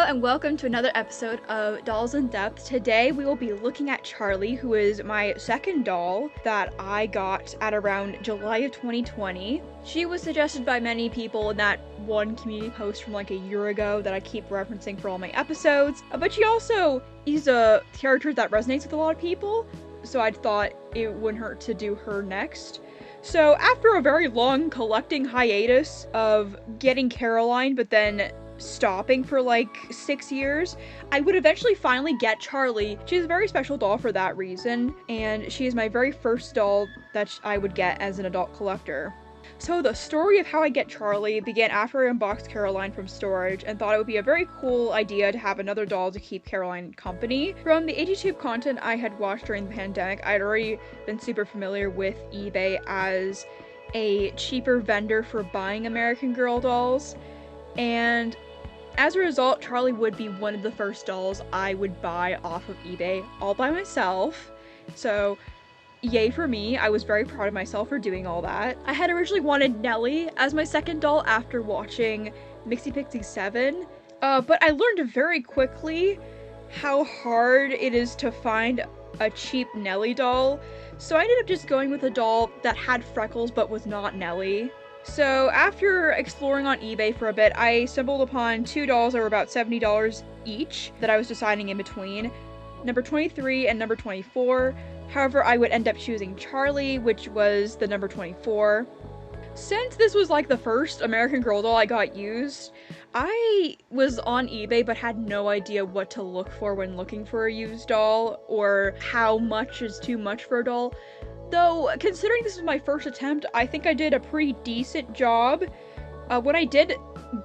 and welcome to another episode of Dolls in Depth. Today we will be looking at Charlie, who is my second doll that I got at around July of 2020. She was suggested by many people in that one community post from like a year ago that I keep referencing for all my episodes, but she also is a character that resonates with a lot of people, so I thought it wouldn't hurt to do her next. So after a very long collecting hiatus of getting Caroline, but then stopping for like 6 years, I would eventually finally get Charlie. She's a very special doll for that reason, and she is my very first doll that I would get as an adult collector. So the story of how I get Charlie began after I unboxed Caroline from storage and thought it would be a very cool idea to have another doll to keep Caroline company. From the AGTube content I had watched during the pandemic, I'd already been super familiar with eBay as a cheaper vendor for buying American Girl dolls, and as a result, Charlie would be one of the first dolls I would buy off of eBay all by myself. So yay for me, I was very proud of myself for doing all that. I had originally wanted Nellie as my second doll after watching Mixie Pixie 7, but I learned very quickly how hard it is to find a cheap Nellie doll, so I ended up just going with a doll that had freckles but was not Nellie. So after exploring on eBay for a bit, I stumbled upon two dolls that were about $70 each that I was deciding in between, number 23 and number 24. However, I would end up choosing Charlie, which was the number 24. Since this was like the first American Girl doll I got used, I was on eBay but had no idea what to look for when looking for a used doll, or how much is too much for a doll. Though, considering this was my first attempt, I think I did a pretty decent job. When I did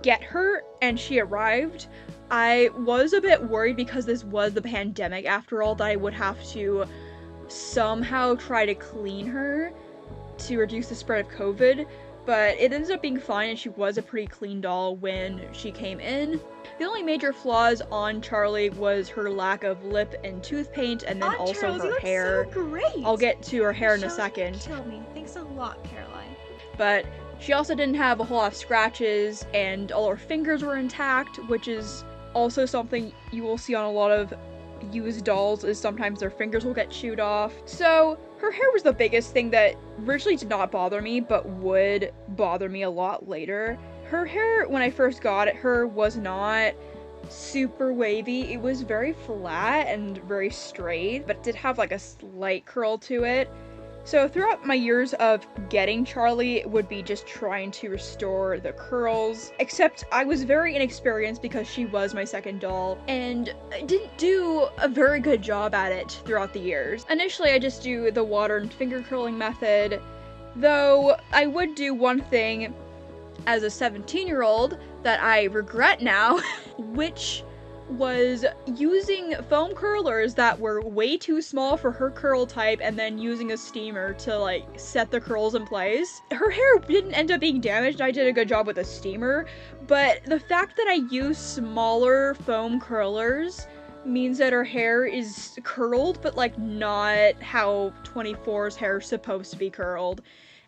get her and she arrived, I was a bit worried because this was the pandemic after all, that I would have to somehow try to clean her to reduce the spread of COVID, but it ended up being fine and she was a pretty clean doll when she came in. The only major flaws on Charlie was her lack of lip and tooth paint, and then also Charles, her hair. So great. I'll get to her hair in a second. Kill me. Thanks a lot, Caroline. But she also didn't have a whole lot of scratches, and all her fingers were intact, which is also something you will see on a lot of used dolls, is sometimes their fingers will get chewed off. So her hair was the biggest thing that originally did not bother me, but would bother me a lot later. Her hair, when I first got her, was not super wavy. It was very flat and very straight, but it did have like a slight curl to it. So throughout my years of getting Charlie, it would be just trying to restore the curls, except I was very inexperienced because she was my second doll, and I didn't do a very good job at it throughout the years. Initially, I just do the water and finger curling method, though I would do one thing as a 17-year-old that I regret now, which was using foam curlers that were way too small for her curl type and then using a steamer to like set the curls in place. Her hair didn't end up being damaged, I did a good job with a steamer, but the fact that I used smaller foam curlers means that her hair is curled, but like not how 24's hair is supposed to be curled.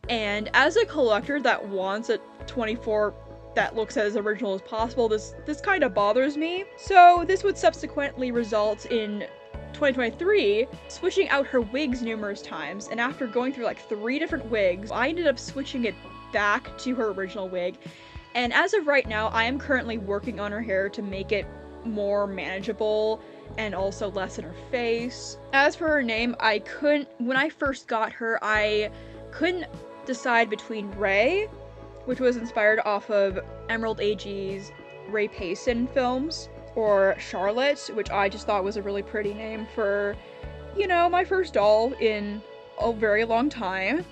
And as a collector that wants a 24 that looks as original as possible, this kind of bothers me. So this would subsequently result in 2023 switching out her wigs numerous times, and after going through like 3 different wigs, I ended up switching it back to her original wig. And as of right now, I am currently working on her hair to make it more manageable and also less in her face. As for her name, when I first got her, I couldn't decide between Ray, which was inspired off of Emerald AG's Ray Payson films, or Charlotte, which I just thought was a really pretty name for, you know, my first doll in a very long time.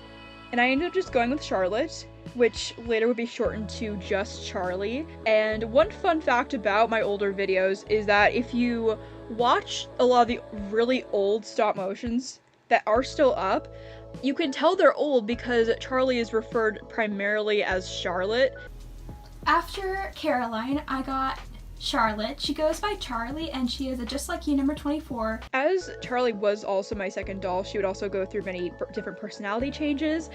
And I ended up just going with Charlotte, which later would be shortened to just Charlie. And one fun fact about my older videos is that if you watch a lot of the really old stop motions that are still up, you can tell they're old because Charlie is referred primarily as Charlotte. After Caroline, I got Charlotte. She goes by Charlie, and she is a Just Like You number 24. As Charlie was also my second doll, she would also go through many different personality changes.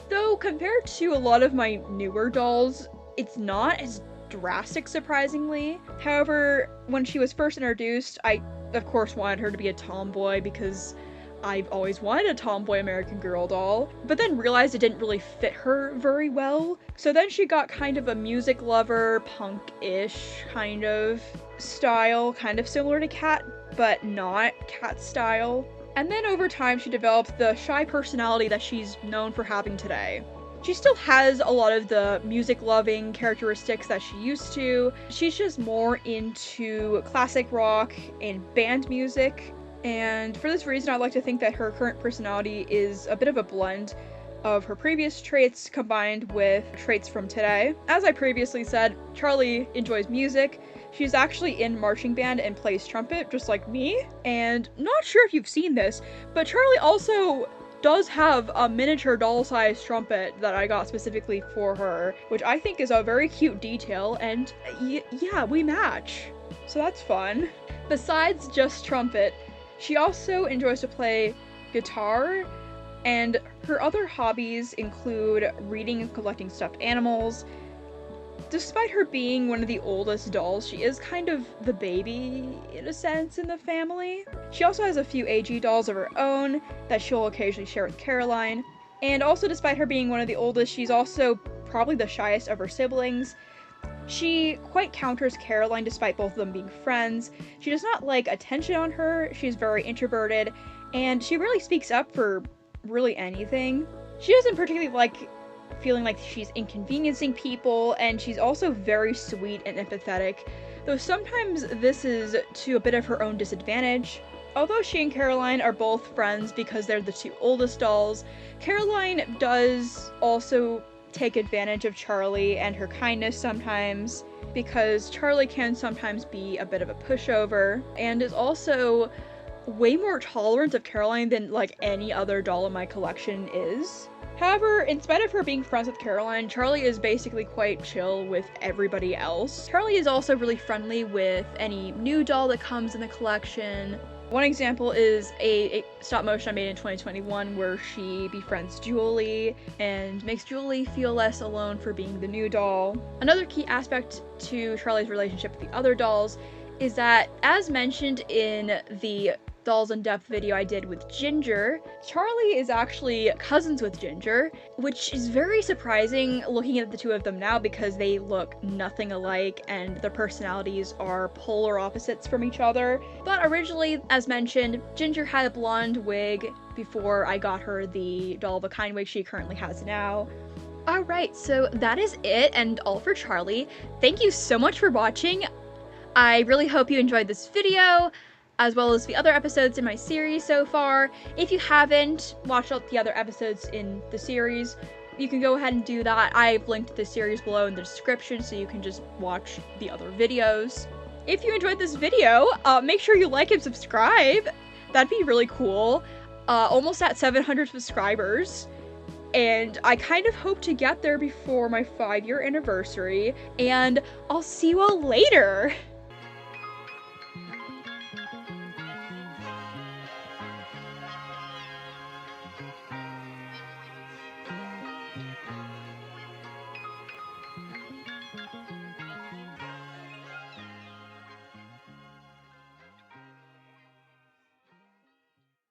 Though compared to a lot of my newer dolls, it's not as drastic, surprisingly. However, when she was first introduced, I of course wanted her to be a tomboy because I've always wanted a tomboy American Girl doll, but then realized it didn't really fit her very well. So then she got kind of a music lover, punk-ish kind of style, kind of similar to Kat, but not Kat style. And then over time she developed the shy personality that she's known for having today. She still has a lot of the music-loving characteristics that she used to. She's just more into classic rock and band music. And for this reason, I like to think that her current personality is a bit of a blend of her previous traits combined with traits from today. As I previously said, Charlie enjoys music. She's actually in marching band and plays trumpet, just like me. And not sure if you've seen this, but Charlie also does have a miniature doll-sized trumpet that I got specifically for her, which I think is a very cute detail, and yeah, we match. So that's fun. Besides just trumpet, she also enjoys to play guitar, and her other hobbies include reading and collecting stuffed animals. Despite her being one of the oldest dolls, she is kind of the baby, in a sense, in the family. She also has a few AG dolls of her own that she'll occasionally share with Caroline. And also, despite her being one of the oldest, she's also probably the shyest of her siblings. She quite counters Caroline despite both of them being friends. She does not like attention on her, she's very introverted, and she rarely speaks up for really anything. She doesn't particularly like feeling like she's inconveniencing people, and she's also very sweet and empathetic, though sometimes this is to a bit of her own disadvantage. Although she and Caroline are both friends because they're the two oldest dolls, Caroline does also take advantage of Charlie and her kindness sometimes, because Charlie can sometimes be a bit of a pushover, and is also way more tolerant of Caroline than like any other doll in my collection is. However, in spite of her being friends with Caroline, Charlie is basically quite chill with everybody else. Charlie is also really friendly with any new doll that comes in the collection. One example is a stop motion I made in 2021 where she befriends Julie and makes Julie feel less alone for being the new doll. Another key aspect to Charlie's relationship with the other dolls is that, as mentioned in the Dolls in Depth video I did with Ginger, Charlie is actually cousins with Ginger, which is very surprising looking at the two of them now because they look nothing alike and their personalities are polar opposites from each other. But originally, as mentioned, Ginger had a blonde wig before I got her the doll of a kind wig she currently has now. Alright, so that is it and all for Charlie. Thank you so much for watching. I really hope you enjoyed this video, as well as the other episodes in my series so far. If you haven't watched out the other episodes in the series, you can go ahead and do that. I've linked the series below in the description so you can just watch the other videos. If you enjoyed this video, make sure you like and subscribe. That'd be really cool. Almost at 700 subscribers. And I kind of hope to get there before my 5-year anniversary. And I'll see you all later!